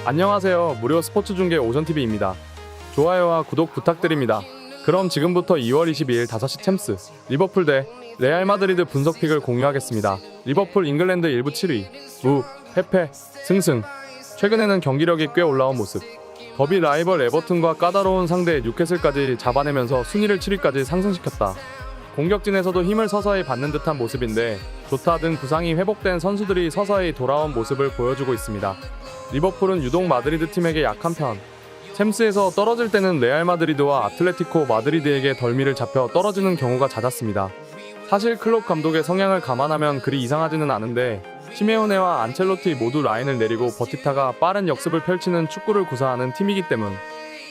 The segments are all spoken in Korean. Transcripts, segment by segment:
안녕하세요. 무료 스포츠 중계 오션TV입니다. 좋아요와 구독 부탁드립니다. 그럼 지금부터 2월 22일 5시 챔스 리버풀 대 레알 마드리드 분석픽을 공유하겠습니다. 리버풀 잉글랜드 1부 7위 무, 패패, 승승. 최근에는 경기력이 꽤 올라온 모습. 더비 라이벌 에버튼과 까다로운 상대 뉴캐슬까지 잡아내면서 순위를 7위까지 상승시켰다. 공격진에서도 힘을 서서히 받는 듯한 모습인데 조타 등 부상이 회복된 선수들이 서서히 돌아온 모습을 보여주고 있습니다. 리버풀은 유독 마드리드 팀에게 약한 편. 챔스에서 떨어질 때는 레알 마드리드와 아틀레티코 마드리드에게 덜미를 잡혀 떨어지는 경우가 잦았습니다. 사실 클롭 감독의 성향을 감안하면 그리 이상하지는 않은데 시메오네와 안첼로티 모두 라인을 내리고 버티타가 빠른 역습을 펼치는 축구를 구사하는 팀이기 때문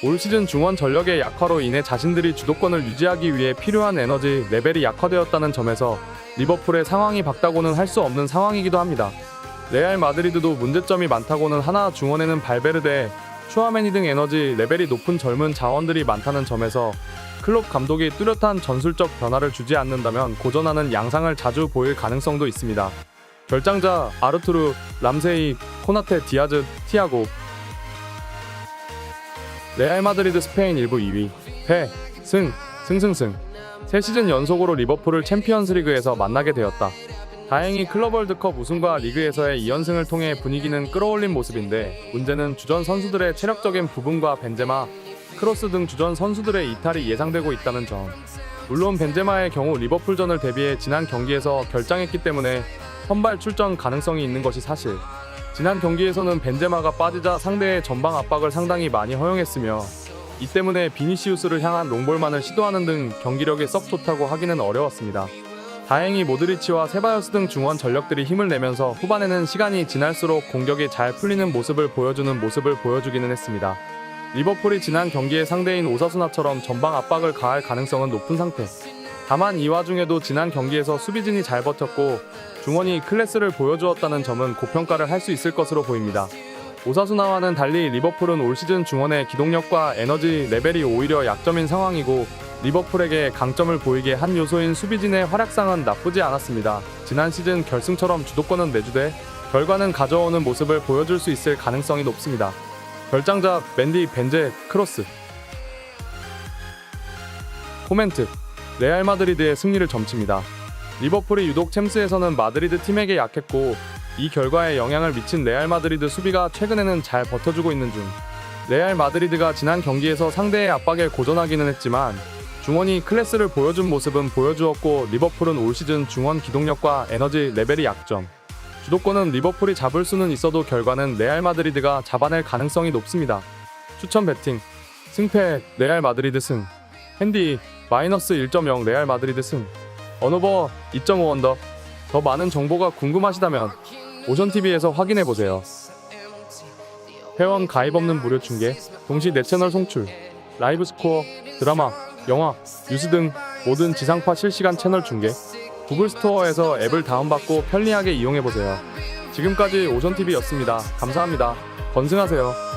올 시즌 중원 전력의 약화로 인해 자신들이 주도권을 유지하기 위해 필요한 에너지 레벨이 약화되었다는 점에서 리버풀의 상황이 밝다고는 할 수 없는 상황이기도 합니다. 레알 마드리드도 문제점이 많다고는 하나 중원에는 발베르데, 슈아메니 등 에너지 레벨이 높은 젊은 자원들이 많다는 점에서 클롭 감독이 뚜렷한 전술적 변화를 주지 않는다면 고전하는 양상을 자주 보일 가능성도 있습니다. 결장자 아르투르, 람세이, 코나테, 디아즈, 티아고. 레알 마드리드 스페인 1부 2위 패, 승, 승승승. 3시즌 연속으로 리버풀을 챔피언스리그에서 만나게 되었다. 다행히 클럽 월드컵 우승과 리그에서의 2연승을 통해 분위기는 끌어올린 모습인데 문제는 주전 선수들의 체력적인 부분과 벤제마, 크로스 등 주전 선수들의 이탈이 예상되고 있다는 점. 물론 벤제마의 경우 리버풀전을 대비해 지난 경기에서 결장했기 때문에 선발 출전 가능성이 있는 것이 사실. 지난 경기에서는 벤제마가 빠지자 상대의 전방 압박을 상당히 많이 허용했으며 이 때문에 비니시우스를 향한 롱볼만을 시도하는 등 경기력이 썩 좋다고 하기는 어려웠습니다. 다행히 모드리치와 세바요스 등 중원 전력들이 힘을 내면서 후반에는 시간이 지날수록 공격이 잘 풀리는 모습을 보여주기는 했습니다. 리버풀이 지난 경기의 상대인 오사수나처럼 전방 압박을 가할 가능성은 높은 상태. 다만 이 와중에도 지난 경기에서 수비진이 잘 버텼고 중원이 클래스를 보여주었다는 점은 고평가를 할 수 있을 것으로 보입니다. 오사수나와는 달리 리버풀은 올 시즌 중원의 기동력과 에너지 레벨이 오히려 약점인 상황이고 리버풀에게 강점을 보이게 한 요소인 수비진의 활약상은 나쁘지 않았습니다. 지난 시즌 결승처럼 주도권은 내주되 결과는 가져오는 모습을 보여줄 수 있을 가능성이 높습니다. 결장자 맨디, 벤제, 크로스. 코멘트. 레알 마드리드의 승리를 점칩니다. 리버풀이 유독 챔스에서는 마드리드 팀에게 약했고 이 결과에 영향을 미친 레알 마드리드 수비가 최근에는 잘 버텨주고 있는 중. 레알 마드리드가 지난 경기에서 상대의 압박에 고전하기는 했지만 중원이 클래스를 보여준 모습은 보여주었고 리버풀은 올 시즌 중원 기동력과 에너지 레벨이 약점. 주도권은 리버풀이 잡을 수는 있어도 결과는 레알 마드리드가 잡아낼 가능성이 높습니다. 추천 배팅. 승패 레알 마드리드 승. 핸디 마이너스 1.0 레알 마드리드 승. 언오버 2.5 언더. 더 많은 정보가 궁금하시다면 오션TV에서 확인해보세요. 회원 가입 없는 무료 중계, 동시 4채널 송출, 라이브 스코어, 드라마, 영화, 뉴스 등 모든 지상파 실시간 채널 중계. 구글 스토어에서 앱을 다운받고 편리하게 이용해보세요. 지금까지 오션TV였습니다. 감사합니다. 건승하세요.